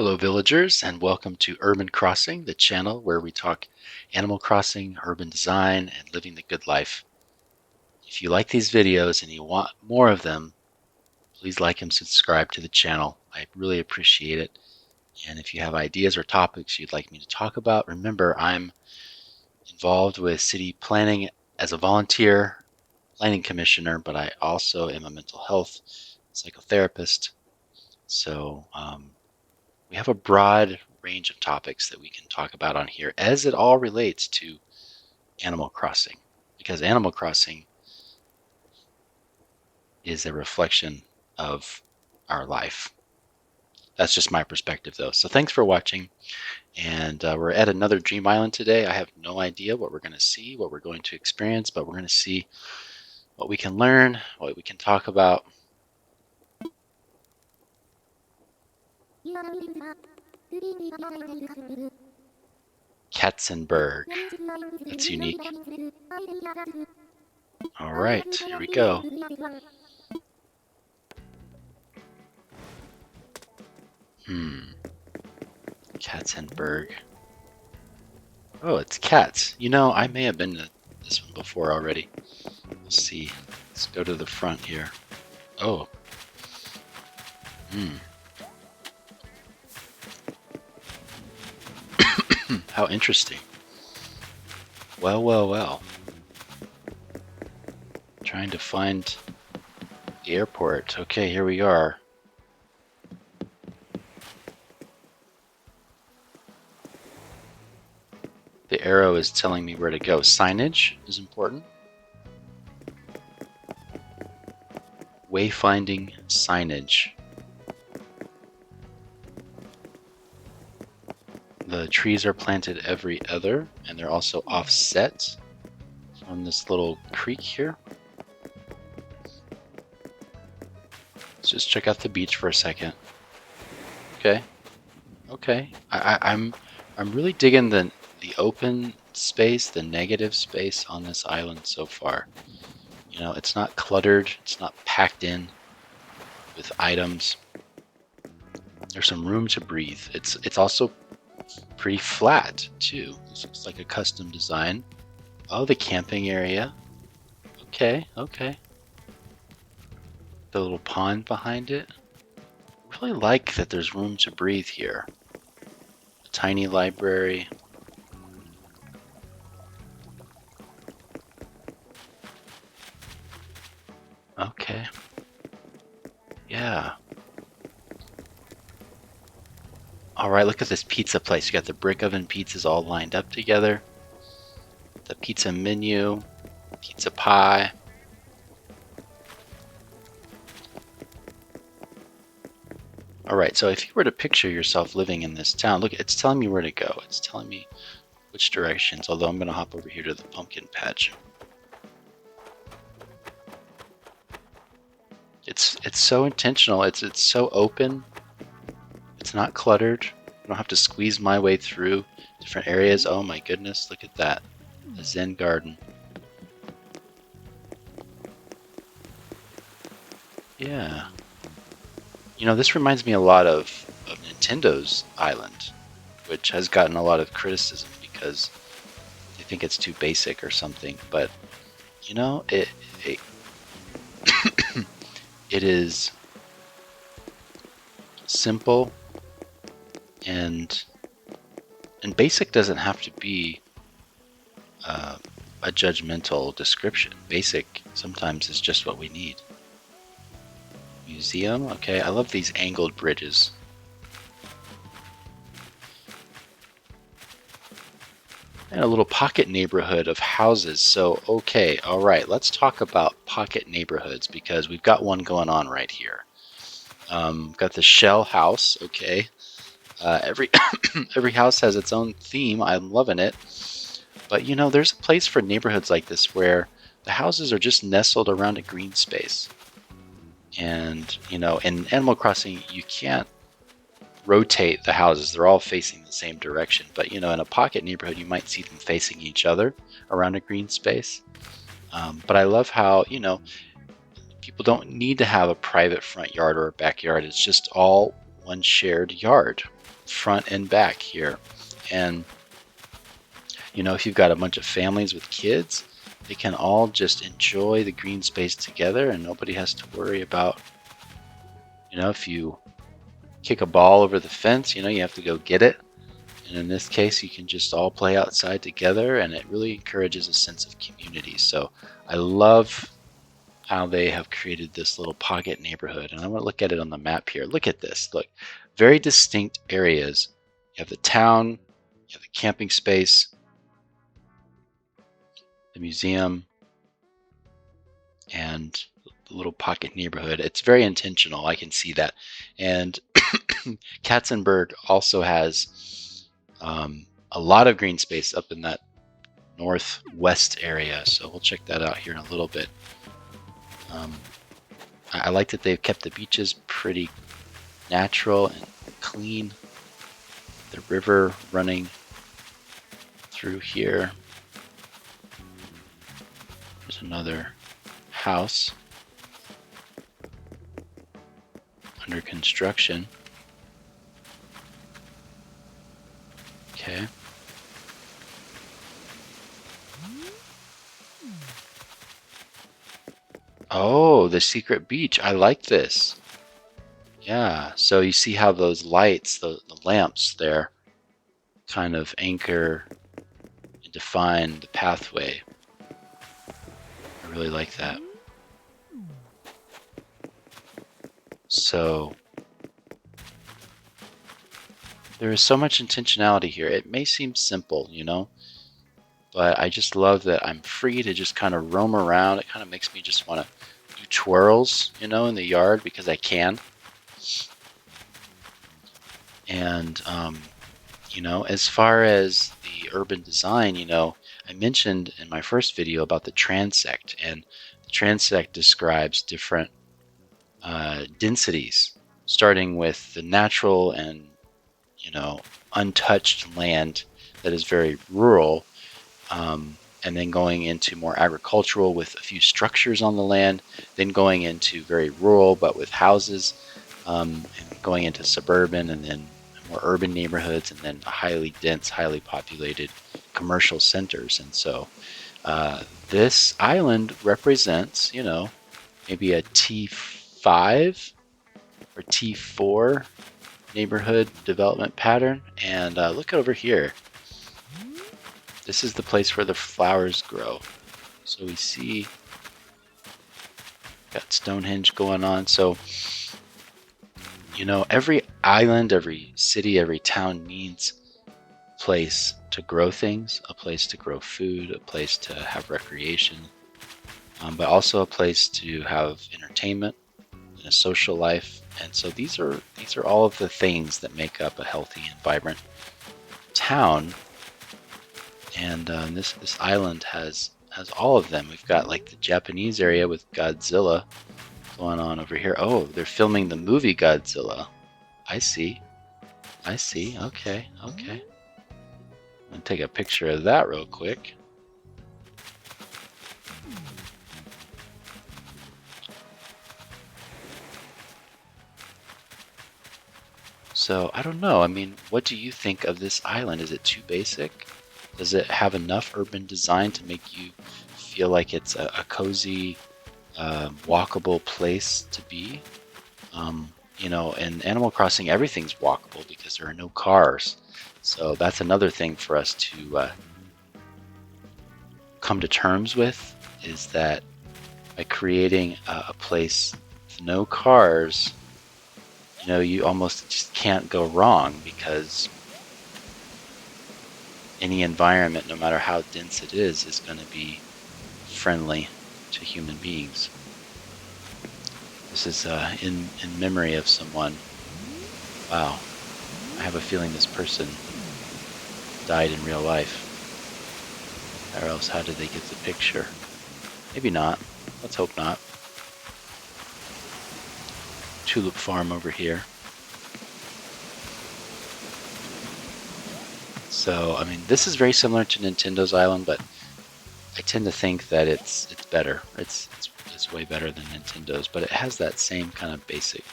Hello, villagers, and welcome to Urban Crossing, the channel where we talk Animal Crossing, urban design, and living the good life. If you like these videos and you want more of them, please like and subscribe to the channel. I really appreciate it. And if you have ideas or topics you'd like me to talk about, remember I'm involved with city planning as a volunteer planning commissioner, but I also am a mental health psychotherapist. So we have a broad range of topics that we can talk about on here as it all relates to Animal Crossing, because Animal Crossing is a reflection of our life. That's just my perspective, though. So thanks for watching. And we're at another Dream Island today. I have no idea what we're going to see, what we're going to experience, but we're going to see what we can learn, what we can talk about. Catzenburg. That's unique. All right, here we go. Catzenburg. Oh, it's cats. You know, I may have been to this one before already. Let's see. Let's go to the front here. Oh. How interesting. Well. Trying to find the airport. Okay, here we are. The arrow is telling me where to go. Signage is important. Wayfinding signage. The trees are planted every other, and they're also offset from this little creek here. Let's just check out the beach for a second. Okay. I'm really digging the open space, the negative space on this island so far. You know, it's not cluttered, it's not packed in with items. There's some room to breathe. It's also pretty flat too. This looks like a custom design. Oh, the camping area. Okay. The little pond behind it. Really like that there's room to breathe here. A tiny library. Okay. Yeah. All right, look at this pizza place. You got the brick oven pizzas all lined up together. The pizza menu, pizza pie. All right, so if you were to picture yourself living in this town, look, it's telling me where to go. It's telling me which directions, although I'm going to hop over here to the pumpkin patch. It's so intentional. It's so open. It's not cluttered. I don't have to squeeze my way through different areas. Oh my goodness, look at that. A Zen garden. Yeah. You know, this reminds me a lot of Nintendo's Island, which has gotten a lot of criticism because they think it's too basic or something. But, you know, it it is simple, and basic doesn't have to be a judgmental description. Basic sometimes is just what we need. Museum, okay, I love these angled bridges. And a little pocket neighborhood of houses. So, okay, all right, let's talk about pocket neighborhoods because we've got one going on right here. Got the shell house, okay. Every every house has its own theme. I'm loving it. But you know, there's a place for neighborhoods like this where the houses are just nestled around a green space. And you know, in Animal Crossing, you can't rotate the houses. They're all facing the same direction. But you know, in a pocket neighborhood, you might see them facing each other around a green space. But I love how, you know, people don't need to have a private front yard or a backyard. It's just all one shared yard. front and back here. And if you've got a bunch of families with kids, they can all just enjoy the green space together, and nobody has to worry about, if you kick a ball over the fence, you have to go get it. And in this case, you can just all play outside together, and it really encourages a sense of community. So I love how they have created this little pocket neighborhood. And I want to look at it on the map here. Look at this. Look, very distinct areas. You have the town, you have the camping space, the museum, and the little pocket neighborhood. It's very intentional. I can see that. And Catzenburg also has a lot of green space up in that northwest area. So we'll check that out here in a little bit. I like that they've kept the beaches pretty natural and clean. The river running through here. There's another house under construction. Okay. Oh, the secret beach. I like this. Yeah, so you see how those lights, the lamps there, kind of anchor and define the pathway. I really like that. So there is so much intentionality here. It may seem simple, but I just love that I'm free to just kind of roam around. It kind of makes me just want to do twirls, in the yard because I can. And, as far as the urban design, I mentioned in my first video about the transect, and the transect describes different densities, starting with the natural and, untouched land that is very rural, and then going into more agricultural with a few structures on the land, then going into very rural but with houses, and going into suburban, and then more urban neighborhoods, and then highly dense, highly populated commercial centers. And so this island represents, maybe a T5 or T4 neighborhood development pattern. And look over here. This is the place where the flowers grow. So we see got Stonehenge going on. So, every island, every city, every town needs a place to grow things, a place to grow food, a place to have recreation, but also a place to have entertainment and a social life. And so these are all of the things that make up a healthy and vibrant town. And this island has all of them. We've got like the Japanese area with Godzilla going on over here. Oh, they're filming the movie Godzilla. I see. Okay. I'm gonna take a picture of that real quick. So I don't know. I mean, what do you think of this island? Is it too basic? Does it have enough urban design to make you feel like it's a cozy, walkable place to be? In Animal Crossing, everything's walkable because there are no cars. So that's another thing for us to come to terms with, is that by creating a place with no cars, you almost just can't go wrong, because any environment, no matter how dense it is going to be friendly to human beings. This is in memory of someone. Wow, I have a feeling this person died in real life. Or else, how did they get the picture? Maybe not. Let's hope not. Tulip farm over here. So, I mean, this is very similar to Nintendo's Island, but I tend to think that it's better. It's way better than Nintendo's, but it has that same kind of basic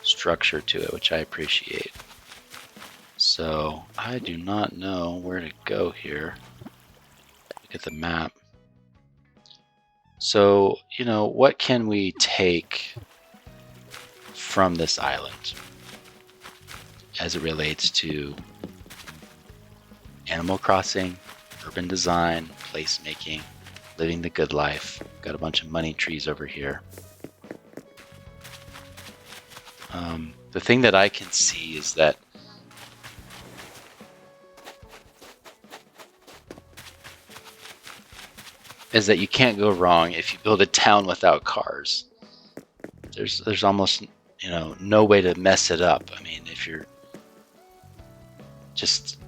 structure to it, which I appreciate. So I do not know where to go here. Look at the map. So, what can we take from this island as it relates to Animal Crossing, urban design, placemaking, living the good life? Got a bunch of money trees over here. The thing that I can see is that you can't go wrong if you build a town without cars. There's almost no way to mess it up. I mean, if you're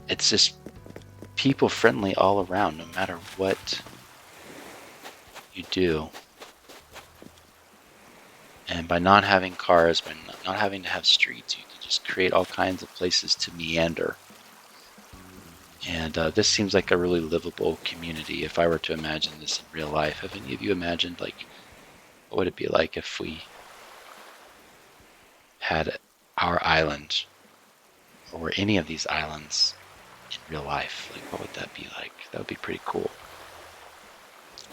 it's just people friendly all around, no matter what you do. And by not having cars, by not having to have streets, you can just create all kinds of places to meander. And this seems like a really livable community. If I were to imagine this in real life, have any of you imagined, like, what would it be like if we had our island, or any of these islands, in real life? Like, what would that be like? That would be pretty cool.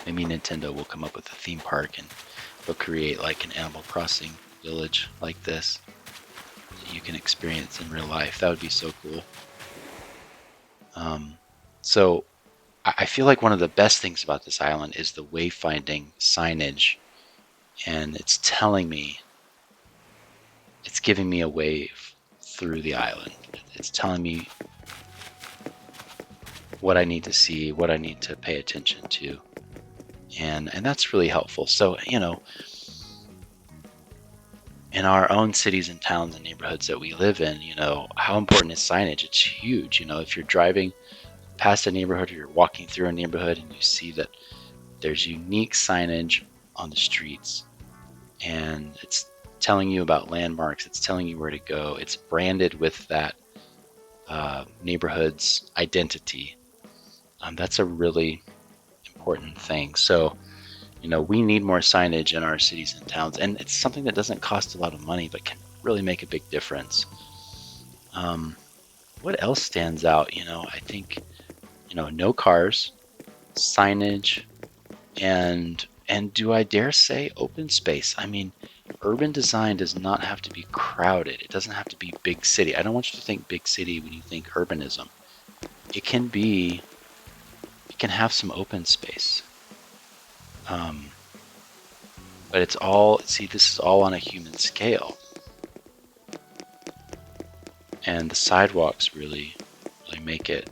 Maybe Nintendo will come up with a theme park and they'll create like an Animal Crossing village like this that you can experience in real life. That would be so cool. So I feel like one of the best things about this island is the wayfinding signage, and it's telling me, it's giving me a way through the island. It's telling me what I need to see, what I need to pay attention to, and that's really helpful. So, in our own cities and towns and neighborhoods that we live in, how important is signage? It's huge. If you're driving past a neighborhood or you're walking through a neighborhood and you see that there's unique signage on the streets and it's telling you about landmarks, it's telling you where to go, it's branded with that neighborhood's identity. That's a really important thing. So, we need more signage in our cities and towns, and it's something that doesn't cost a lot of money but can really make a big difference. What else stands out? I think, no cars, signage, and do I dare say open space? I mean, urban design does not have to be crowded. It doesn't have to be big city. I don't want you to think big city when you think urbanism. It can have some open space. But it's all, this is all on a human scale. And the sidewalks really make it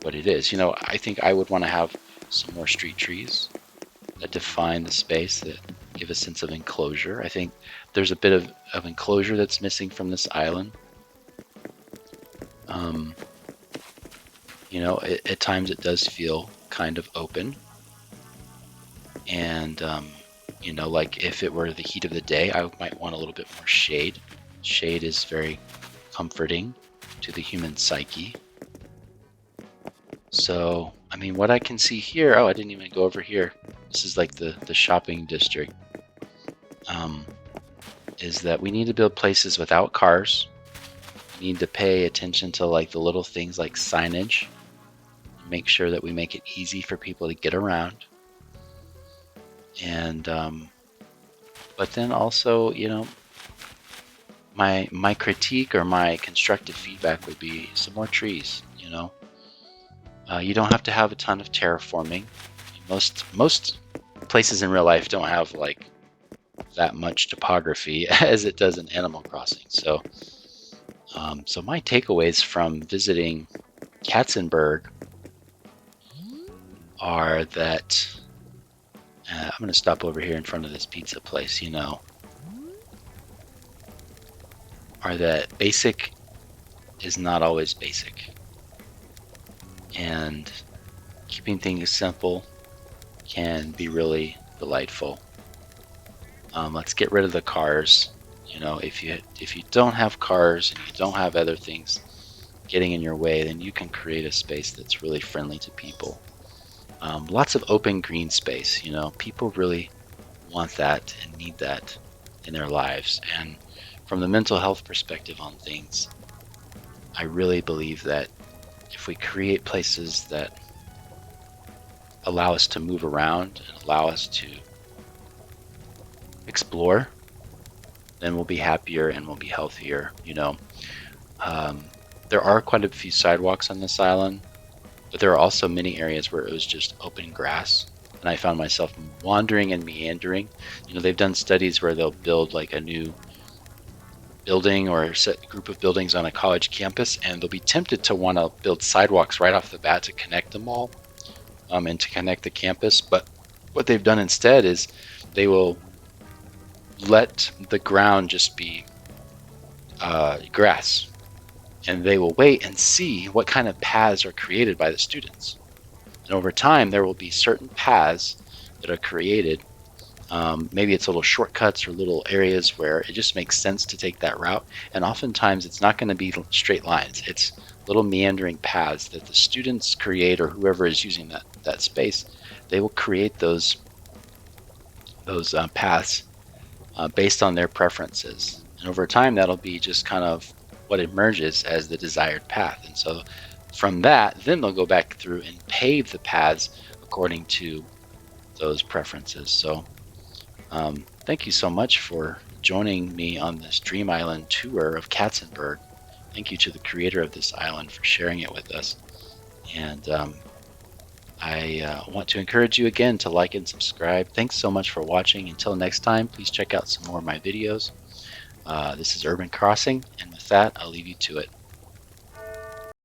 what it is. I think I would want to have some more street trees that define the space, that give a sense of enclosure. I think there's a bit of enclosure that's missing from this island. At times it does feel kind of open. And, like if it were the heat of the day, I might want a little bit more shade. Shade is very comforting to the human psyche. So, I mean, what I can see here, I didn't even go over here. This is like the shopping district. Is that we need to build places without cars. We need to pay attention to like the little things like signage. Make sure that we make it easy for people to get around. And, but then also, my critique or my constructive feedback would be some more trees. You don't have to have a ton of terraforming. Most places in real life don't have like that much topography as it does in Animal Crossing. So, so my takeaways from visiting Catzenburg are that I'm going to stop over here in front of this pizza place. Are that basic is not always basic. And keeping things simple can be really delightful. Let's get rid of the cars. If you don't have cars and you don't have other things getting in your way, then you can create a space that's really friendly to people. Lots of open green space. People really want that and need that in their lives. And from the mental health perspective on things, I really believe that if we create places that allow us to move around and allow us to explore, then we'll be happier and we'll be healthier. Um, there are quite a few sidewalks on this island, but there are also many areas where it was just open grass. And I found myself wandering and meandering. They've done studies where they'll build like a new building or a set group of buildings on a college campus, and they'll be tempted to want to build sidewalks right off the bat to connect them all, and to connect the campus. But what they've done instead is they will let the ground just be grass, and they will wait and see what kind of paths are created by the students. And over time, there will be certain paths that are created. Maybe it's little shortcuts or little areas where it just makes sense to take that route. And oftentimes, it's not going to be straight lines. It's little meandering paths that the students create, or whoever is using that space. They will create those paths based on their preferences. And over time, that'll be just kind of what emerges as the desired path. And so from that, then they'll go back through and pave the paths according to those preferences. So thank you so much for joining me on this Dream Island tour of Catzenburg. Thank you to the creator of this island for sharing it with us. And I want to encourage you again to like and subscribe. Thanks so much for watching. Until next time, please check out some more of my videos. This is Urban Crossing, and with that, I'll leave you to it.